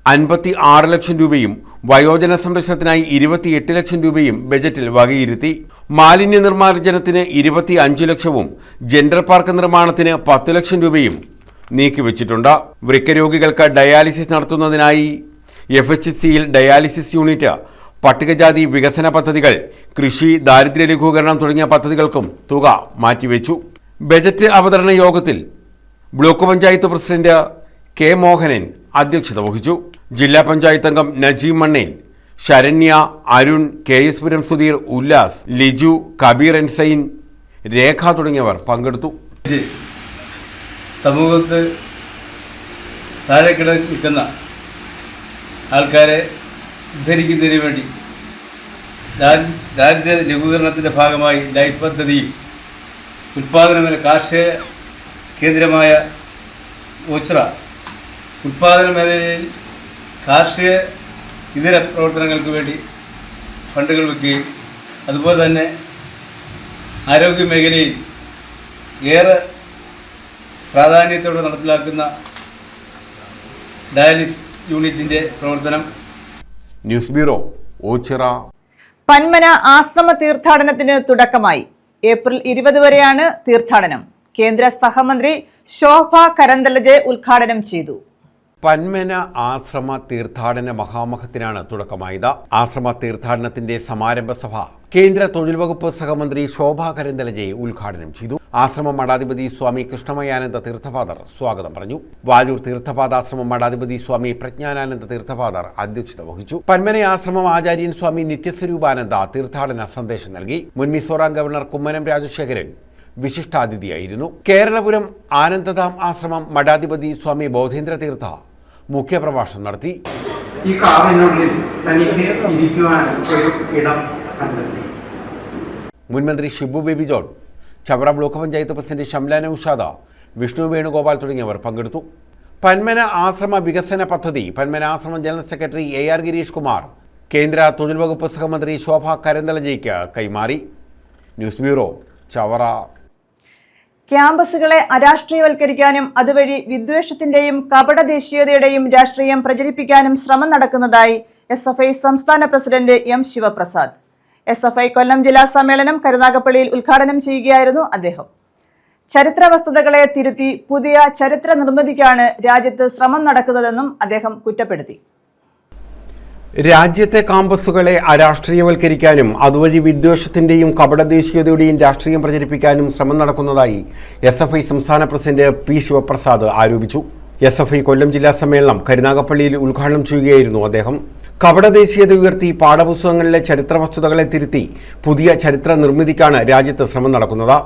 56 ലക്ഷം രൂപയും വയോജന സംരക്ഷണത്തിനായി 28 ലക്ഷം രൂപയും ബജറ്റിൽ വകയിരുത്തി. മാലിന്യ നിർമ്മാർജ്ജനത്തിന് 25 ലക്ഷവും ജെൻഡർ പാർക്ക് നിർമ്മാണത്തിന് 10 ലക്ഷം രൂപയും നീക്കിവച്ചിട്ടുണ്ട്. വൃക്ക രോഗികൾക്ക് ഡയാലിസിസ് നടത്തുന്നതിനായി FHCയിൽ ഡയാലിസിസ് യൂണിറ്റ്, പട്ടികജാതി വികസന പദ്ധതികൾ, കൃഷി, ദാരിദ്ര്യ ലഘൂകരണം തുടങ്ങിയ പദ്ധതികൾക്കും തുക മാറ്റിവെച്ചു. ബജറ്റ് അവതരണ യോഗത്തിൽ block panchayat president K Mohanan അധ്യക്ഷത വഹിച്ചു. ജില്ലാ പഞ്ചായത്ത് അംഗം നജീം മണ്ണേൽ, ശരണ്യ, അരുൺ, KS പുരം സുധീർ, ഉല്ലാസ്, ലിജു, കബീർ എൻസൈൻ, രേഖ തുടങ്ങിയവർ പങ്കെടുത്തു. സമൂഹത്ത് താഴെക്കിട നിൽക്കുന്ന ആൾക്കാരെ ഉദ്ധരിക്കുന്നതിന് വേണ്ടി ദാരിദ്ര്യ ലഘൂകരണത്തിൻ്റെ ഭാഗമായി ലൈഫ് പദ്ധതിയും ഉൽപ്പാദന കാർഷിക കേന്ദ്രമായ ഓച്ചിറ ഉൽപ്പാദന മേഖലയിൽ കാർഷിക ഇതര പ്രവർത്തനങ്ങൾക്ക് വേണ്ടി ഫണ്ടുകൾ വയ്ക്കുകയും അതുപോലെ തന്നെ ആരോഗ്യ മേഖലയിൽ ഏറെ പ്രാധാന്യത്തോടെ നടപ്പിലാക്കുന്ന ഡയാലിസിസ് യൂണിറ്റിൻ്റെ പ്രവർത്തനം. News bureau, Ochira. പന്മന ആശ്രമ തീർത്ഥാടനത്തിന് തുടക്കമായി. ഏപ്രിൽ 20 വരെയാണ് തീർത്ഥാടനം. കേന്ദ്ര സഹമന്ത്രി ശോഭ കരന്തലജെ ഉദ്ഘാടനം ചെയ്തു. പന്മന ആശ്രമ തീർത്ഥാടന മഹാമഹത്തിനാണ് തുടക്കമായത്. ആശ്രമ തീർത്ഥാടനത്തിന്റെ സമാരംഭ സഭ കേന്ദ്ര തൊഴിൽ വകുപ്പ് സഹമന്ത്രി ശോഭാ കരന്തലജെ ഉദ്ഘാടനം ചെയ്തു. ആശ്രമ മഠാധിപതി സ്വാമി കൃഷ്ണമയാനന്ദ തീർത്ഥപാദർ സ്വാഗതം പറഞ്ഞു. വാലൂർ തീർത്ഥപാദാശ്രമം മഠാധിപതി സ്വാമി പ്രജ്ഞാനാനന്ദ തീർത്ഥപാദർ അധ്യക്ഷത വഹിച്ചു. പന്മന ആശ്രമം ആചാര്യൻ സ്വാമി നിത്യസ്വരൂപാനന്ദ തീർത്ഥാടന സന്ദേശം നൽകി. മുൻ മിസോറാം ഗവർണർ കുമ്മനം രാജശേഖരൻ വിശിഷ്ടാതിഥിയായിരുന്നു. കേരളപുരം ആനന്ദധാം ആശ്രമം മഠാധിപതി സ്വാമി ബോധേന്ദ്ര തീർത്ഥ മുഖ്യപ്രഭാഷണം നടത്തി. ഈ കാറിനുള്ളിൽ തനിക്ക് ഇരിക്കുവാൻ ഒരു ഇടം കണ്ടെത്തി. മുൻമന്ത്രി Shibu Baby John, Chavara block panchayat president Shamlana Ushada, Vishnu Venugopal തുടങ്ങിയവർ പങ്കെടുത്തു. പന്മന ആശ്രമ വികസന പദ്ധതി Panmana Ashram general secretary AR Girish Kumar കേന്ദ്ര തൊഴിൽ വകുപ്പ് സഹമന്ത്രി ശോഭാ കരന്തലജയ്ക്ക് കൈമാറി. News bureau, Chavara. ക്യാമ്പസുകളെ അരാഷ്ട്രീയവൽക്കരിക്കാനും അതുവഴി വിദ്വേഷത്തിന്റെയും കപടദേശീയതയുടെയും രാഷ്ട്രീയം പ്രചരിപ്പിക്കാനും ശ്രമം നടക്കുന്നതായി SFI സംസ്ഥാന പ്രസിഡന്റ് M ശിവപ്രസാദ്. SFI കൊല്ലം ജില്ലാ സമ്മേളനം കരുനാഗപ്പള്ളിയിൽ ഉദ്ഘാടനം ചെയ്യുകയായിരുന്നു അദ്ദേഹം. ചരിത്ര വസ്തുതകളെ തിരുത്തി പുതിയ ചരിത്ര നിർമ്മിതിക്കാണ് രാജ്യത്ത് ശ്രമം നടക്കുന്നതെന്നും അദ്ദേഹം കുറ്റപ്പെടുത്തി. രാജ്യത്തെ കാമ്പസുകളെ അരാഷ്ട്രീയവൽക്കരിക്കാനും അതുവഴി വിദ്വേഷത്തിന്റെയും കപടദേശീയതയുടെയും രാഷ്ട്രീയം പ്രചരിപ്പിക്കാനും ശ്രമം നടക്കുന്നതായി SFI സംസ്ഥാന പ്രസിഡന്റ് P ശിവപ്രസാദ് ആരോപിച്ചു. SFI കൊല്ലം ജില്ലാ സമ്മേളനം കരുനാഗപ്പള്ളിയിൽ ഉദ്ഘാടനം ചെയ്യുകയായിരുന്നു അദ്ദേഹം. കപടദേശീയത ഉയർത്തി പാഠപുസ്തകങ്ങളിലെ ചരിത്ര വസ്തുതകളെ തിരുത്തി പുതിയ ചരിത്ര നിർമ്മിതിക്കാണ് രാജ്യത്ത് ശ്രമം നടക്കുന്നത്.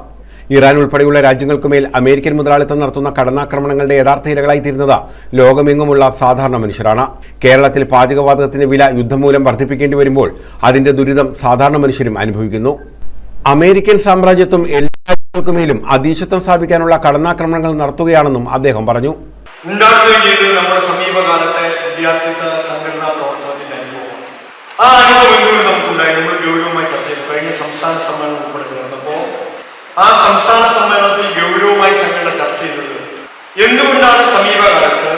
ഇറാൻ ഉൾപ്പെടെയുള്ള രാജ്യങ്ങൾക്കുമേൽ അമേരിക്കൻ മുതലാളിത്തം നടത്തുന്ന കടന്നാക്രമണങ്ങളുടെ യഥാർത്ഥ ഇരകളായി തീരുന്നത് ലോകമെങ്ങുമുള്ള സാധാരണ മനുഷ്യരാണ്. കേരളത്തിൽ പാചകവാതകത്തിന്റെ വില യുദ്ധം മൂലം വർദ്ധിപ്പിക്കേണ്ടി വരുമ്പോൾ അതിന്റെ ദുരിതം സാധാരണ മനുഷ്യരും അനുഭവിക്കുന്നു. അമേരിക്കൻ സാമ്രാജ്യത്വം എല്ലാ രാജ്യങ്ങൾക്കുമേലും അധീശത്വം സ്ഥാപിക്കാനുള്ള കടന്നാക്രമണങ്ങൾ നടത്തുകയാണെന്നും അദ്ദേഹം പറഞ്ഞു. ഉണ്ടാക്കുകയും ചെയ്തത് നമ്മുടെ സമീപകാലത്തെ വിദ്യാർത്ഥിത്വ സംഘടനാ പ്രവർത്തനത്തിന്റെ അനുഭവമാണ്. ആ അനുഭവം എന്തുകൊണ്ട് നമുക്കുണ്ടായി? നമ്മൾ ഗൗരവമായി ചർച്ച ചെയ്തു. കഴിഞ്ഞ സംസ്ഥാന സമ്മേളനം ഉൾപ്പെടെ ചേർന്നപ്പോൾ ആ സംസ്ഥാന സമ്മേളനത്തിൽ ഗൗരവമായി സംഘടന ചർച്ച ചെയ്തത് എന്തുകൊണ്ടാണ് സമീപകാലത്ത്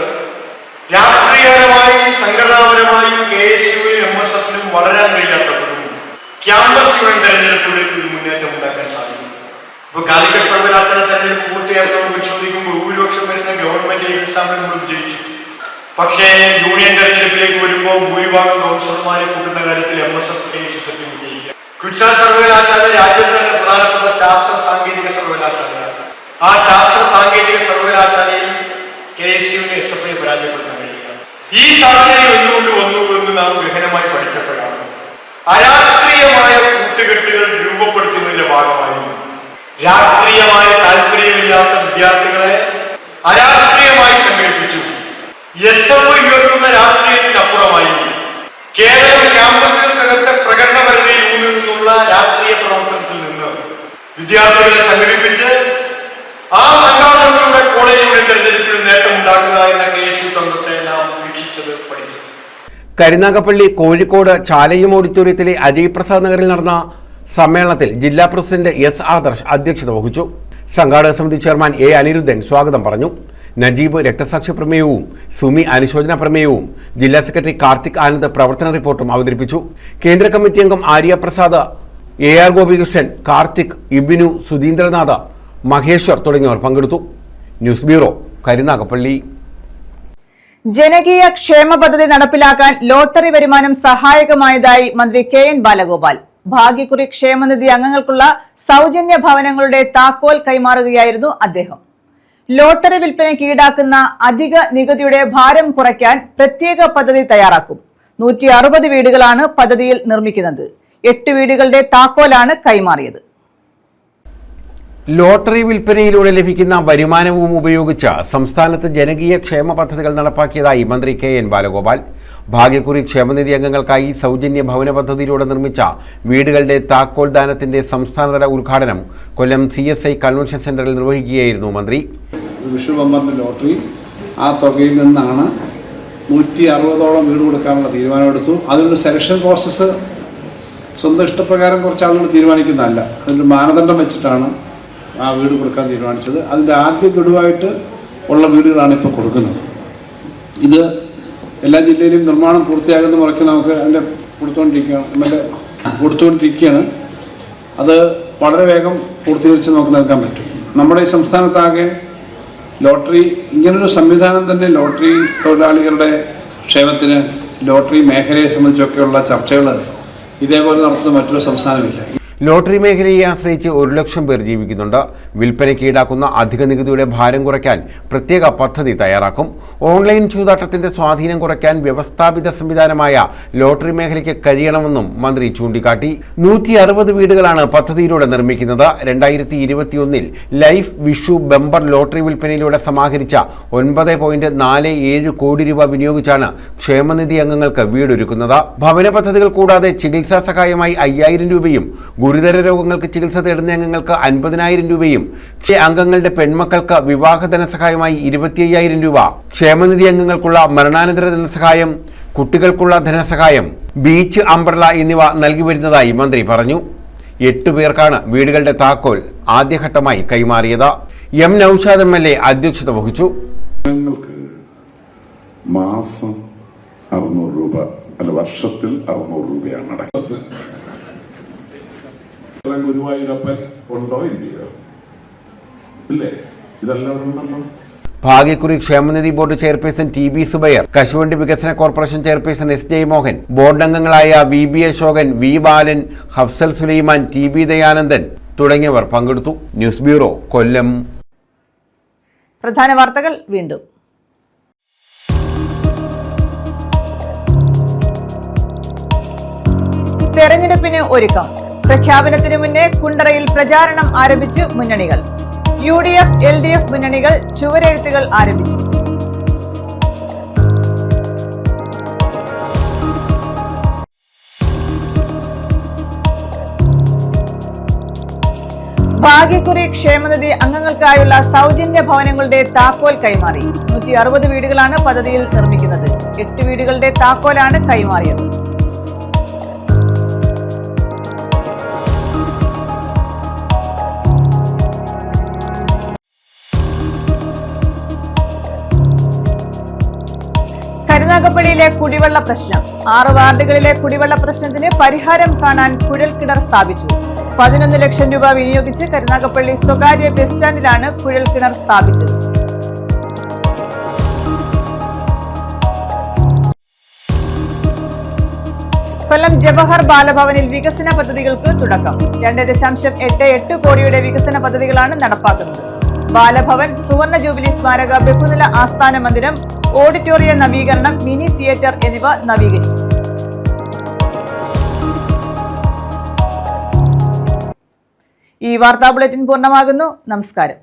രാഷ്ട്രീയപരമായും സംഘടനാപരമായും KSUവിനും MSFനും വളരാൻ കഴിയാത്തപ്പോഴും ക്യാമ്പസ് യൂണിയൻ തെരഞ്ഞെടുപ്പിലേക്ക് ഒരു മുന്നേറ്റം ഉണ്ടാക്കാൻ സാധിക്കും. ഇപ്പോൾ കാലിക്കറ്റ് സർവകലാശാല തെരഞ്ഞെടുപ്പ് പൂർത്തിയാക്കി പരിശോധിക്കുമ്പോൾ ഭൂരിപക്ഷം വരുന്ന ഗവൺമെന്റ് എക്സാമിൽ നമ്മൾ വിജയിച്ചു. പക്ഷേ യൂണിയൻ തെരഞ്ഞെടുപ്പിലേക്ക് വരുമ്പോൾ ഭൂരിഭാഗം കൗൺസിലർമാരെ കൂട്ടുന്ന കാര്യത്തിൽ MSF KSU സഖ്യം വിജയിക്കുക. ഗുജറാത്ത് സർവകലാശാല രാജ്യത്തെ തന്നെ പ്രധാനപ്പെട്ട ശാസ്ത്ര സാങ്കേതിക സർവകലാശാലയാണ്. ആ ശാസ്ത്ര സാങ്കേതിക സർവകലാശാലയിൽ KSUവിന് SFI പരാജയപ്പെടുത്താൻ കഴിയുക. ഈ സാഹചര്യം എന്തുകൊണ്ട് വന്നു എന്ന് നാം ഗഹനമായി പഠിച്ചപ്പോഴാണ് അരാഷ്ട്രീയമായ കൂട്ടുകെട്ടുകൾ രൂപപ്പെടുത്തുന്നതിന്റെ ഭാഗമായി രാഷ്ട്രീയമായ താല്പര്യമില്ലാത്ത വിദ്യാർത്ഥികളെ അരാഷ്ട്രീയമായി സംഘടിപ്പിച്ചു. SFI ഉയർത്തുന്ന രാഷ്ട്രീയത്തിനപ്പുറമായി കേവലം ക്യാമ്പസുകൾക്കകത്തെ പ്രകടനപരതയിൽ നിന്നുള്ള രാഷ്ട്രീയ പ്രവർത്തനത്തിൽ നിന്ന് വിദ്യാർത്ഥികളെ സംഘടിപ്പിച്ച് ആ സംഘാടനത്തിലൂടെ കോളേജുകളിൽ തെരഞ്ഞെടുപ്പിൽ നേട്ടമുണ്ടാക്കുക എന്ന KSU തന്ത്രത്തെ നാം വീക്ഷിച്ചത്, പഠിച്ചത്. കരുനാഗപ്പള്ളി കോഴിക്കോട് ചാലയം ഓഡിറ്റോറിയത്തിലെ അജയ് പ്രസാദ് നഗറിൽ നടന്ന സമ്മേളനത്തിൽ ജില്ലാ പ്രസിഡന്റ് S ആദർശ് അധ്യക്ഷത വഹിച്ചു. സംഘാടക സമിതി ചെയർമാൻ A അനിരുദ്ധൻ സ്വാഗതം പറഞ്ഞു. നജീബ് രക്തസാക്ഷി പ്രമേയവും സുമി അനുശോചന പ്രമേയവും ജില്ലാ സെക്രട്ടറി കാർത്തിക് ആനന്ദ് പ്രവർത്തന റിപ്പോർട്ടും അവതരിപ്പിച്ചു. കേന്ദ്ര കമ്മിറ്റി അംഗം ആര്യ പ്രസാദ്, AR ഗോപികൃഷ്ണൻ, കാർത്തിക്, ഇബിനു, സുധീന്ദ്രനാഥ്, മഹേശ്വർ തുടങ്ങിയവർ പങ്കെടുത്തു. News bureau, Karunagappally. ജനകീയ ക്ഷേമ പദ്ധതി നടപ്പിലാക്കാൻ ലോട്ടറി വരുമാനം സഹായകമായതായി മന്ത്രി KN ബാലഗോപാൽ. ഭാഗ്യക്കുറി ക്ഷേമനിധി അംഗങ്ങൾക്കുള്ള സൗജന്യ ഭവനങ്ങളുടെ താക്കോൽ കൈമാറുകയായിരുന്നു അദ്ദേഹം. ലോട്ടറി വിൽപ്പനയ്ക്ക് ഈടാക്കുന്ന അധിക നികുതിയുടെ ഭാരം കുറയ്ക്കാൻ പ്രത്യേക പദ്ധതി തയ്യാറാക്കും. 160 വീടുകളാണ് പദ്ധതിയിൽ നിർമ്മിക്കുന്നത്. 8 വീടുകളുടെ താക്കോലാണ് കൈമാറിയത്. ലോട്ടറി വിൽപ്പനയിലൂടെ ലഭിക്കുന്ന വരുമാനവും ഉപയോഗിച്ച് സംസ്ഥാനത്ത് ജനകീയ ക്ഷേമ പദ്ധതികൾ നടപ്പാക്കിയതായി മന്ത്രി KN ബാലഗോപാൽ. ഭാഗ്യക്കുറി ക്ഷേമനിധി അംഗങ്ങൾക്കായി സൗജന്യ ഭവന പദ്ധതിയിലൂടെ നിർമ്മിച്ച വീടുകളുടെ താക്കോൽ ദാനത്തിന്റെ സംസ്ഥാനതല ഉദ്ഘാടനം കൊല്ലം CSI കൺവെൻഷൻ സെന്ററിൽ നിർവഹിക്കുകയായിരുന്നു മന്ത്രി. വിഷു ബമ്പറിന്റെ ലോട്ടറി ആ തുകയിൽ നിന്നാണ് 160ഓളം വീട് കൊടുക്കാനുള്ള തീരുമാനമെടുത്തു. അതിനൊരു സെലക്ഷൻ പ്രോസസ്സ് സ്വന്തം ഇഷ്ടപ്രകാരം കുറച്ച് ആളുകൾ തീരുമാനിക്കുന്നതല്ല, അതിനൊരു മാനദണ്ഡം വെച്ചിട്ടാണ് ആ വീട് കൊടുക്കാൻ തീരുമാനിച്ചത്. അതിൻ്റെ ആദ്യ ഗഡുവായിട്ട് ഉള്ള വീടുകളാണ് ഇപ്പോൾ കൊടുക്കുന്നത്. ഇത് എല്ലാ ജില്ലയിലും നിർമ്മാണം പൂർത്തിയാകുന്ന മുറയ്ക്ക് നമുക്ക് അതിൻ്റെ കൊടുത്തുകൊണ്ടിരിക്കുകയാണ്. അത് വളരെ വേഗം പൂർത്തീകരിച്ച് നമുക്ക് നൽകാൻ പറ്റും. നമ്മുടെ ഈ സംസ്ഥാനത്താകെ ലോട്ടറി ഇങ്ങനൊരു സംവിധാനം തന്നെ ലോട്ടറി തൊഴിലാളികളുടെ ക്ഷേമത്തിന് ലോട്ടറി മേഖലയെ സംബന്ധിച്ചൊക്കെയുള്ള ചർച്ചകൾ ഇതേപോലെ നടത്തുന്ന മറ്റൊരു സംസ്ഥാനമില്ല. ലോട്ടറി മേഖലയെ ആശ്രയിച്ച് 1 ലക്ഷം പേർ ജീവിക്കുന്നുണ്ട്. വിൽപ്പനയ്ക്ക് ഈടാക്കുന്ന അധിക നികുതിയുടെ ഭാരം കുറയ്ക്കാൻ പ്രത്യേക പദ്ധതി തയ്യാറാക്കും. ഓൺലൈൻ ചൂതാട്ടത്തിന്റെ സ്വാധീനം കുറയ്ക്കാൻ വ്യവസ്ഥാപിത സംവിധാനമായ ലോട്ടറി മേഖലയ്ക്ക് കഴിയണമെന്നും മന്ത്രി ചൂണ്ടിക്കാട്ടി. 160 വീടുകളാണ് പദ്ധതിയിലൂടെ നിർമ്മിക്കുന്നത്. 2021 ലൈഫ് വിഷു ബമ്പർ ലോട്ടറി വിൽപ്പനയിലൂടെ സമാഹരിച്ച 9.47 കോടി രൂപ വിനിയോഗിച്ചാണ് ക്ഷേമനിധി അംഗങ്ങൾക്ക് വീടൊരുക്കുന്നത്. ഭവന പദ്ധതികൾ കൂടാതെ ചികിത്സാ സഹായമായി 5000 രൂപയും ഗുരുതര രോഗങ്ങൾക്ക് ചികിത്സ തേടുന്ന അംഗങ്ങൾക്ക് 50,000 രൂപയും അംഗങ്ങളുടെ പെൺമക്കൾക്ക് വിവാഹ ധനസഹായമായി 25,000 രൂപ, ക്ഷേമനിധി അംഗങ്ങൾക്കുള്ള മരണാനന്തര ധനസഹായം, കുട്ടികൾക്കുള്ള ധനസഹായം, ബീച്ച് അംബ്രല എന്നിവ നൽകി വരുന്നതായി മന്ത്രി പറഞ്ഞു. 8 പേർക്കാണ് വീടുകളുടെ താക്കോൽ ആദ്യഘട്ടമായി കൈമാറിയത്. എം നൌഷാദ് MLA അധ്യക്ഷത വഹിച്ചു. മാസം 600 രൂപ അല്ല, വർഷത്തിൽ 600 രൂപയാണ് അടയ്ക്കുന്നത്. ഗുരുവായൂരപ്പൻ ഉണ്ടോ ഇല്ലയോ? ഇല്ലേ? ഇതെല്ലാം ഉണ്ടല്ലോ. ഭാഗ്യക്കുറി ക്ഷേമനിധി ബോർഡ് ചെയർപേഴ്സൺ TB സുബൈർ, കശുവണ്ടി വികസന corporation chairperson SJ Mohan, board അംഗങ്ങളായ VB Ashokan, V Balan, Hafsal Sulaiman, TB Dayanandan തുടങ്ങിയവർ പങ്കെടുത്തു. News bureau, Kollam. പ്രധാന വാർത്തകൾ വീണ്ടും. തെരഞ്ഞെടുപ്പിന് ഒരുക്കം. പ്രഖ്യാപനത്തിന് മുന്നേ കുണ്ടറയിൽ പ്രചാരണം ആരംഭിച്ചു മുന്നണികൾ. UDF, LDF മുന്നണികൾ ചുവരെഴുത്തുകൾ ആരംഭിച്ചു. ഭാഗ്യക്കുറി ക്ഷേമനിധി അംഗങ്ങൾക്കായുള്ള സൗജന്യ ഭവനങ്ങളുടെ താക്കോൽ കൈമാറി. 160 വീടുകളാണ് പദ്ധതിയിൽ നിർമ്മിക്കുന്നത്. 8 വീടുകളുടെ താക്കോലാണ് കൈമാറിയത്. കരുനാഗപ്പള്ളിയിലെ കുടിവെള്ള പ്രശ്നം. 6 വാർഡുകളിലെ കുടിവെള്ള പ്രശ്നത്തിന് പരിഹാരം കാണാൻ കുഴൽക്കിണർ സ്ഥാപിച്ചു. 11 ലക്ഷം രൂപ വിനിയോഗിച്ച് കരുനാഗപ്പള്ളി സ്വകാര്യ ബസ് സ്റ്റാൻഡിലാണ് കുഴൽക്കിണർ സ്ഥാപിച്ചത്. കൊല്ലം ജവഹർ ബാലഭവനിൽ വികസന പദ്ധതികൾക്ക് തുടക്കം. 2.88 കോടിയുടെ വികസന പദ്ധതികളാണ് നടപ്പാക്കുന്നത്. ബാലഭവൻ, സുവർണ ജൂബിലി സ്മാരക ബഹുനില ആസ്ഥാന മന്ദിരം, ഓഡിറ്റോറിയം നവീകരണം, മിനി തിയേറ്റർ എന്നിവ നവീകരിക്കും. ഈ വാർത്താ ബുള്ളറ്റിൻ പൂർണ്ണമാകുന്നു. നമസ്കാരം.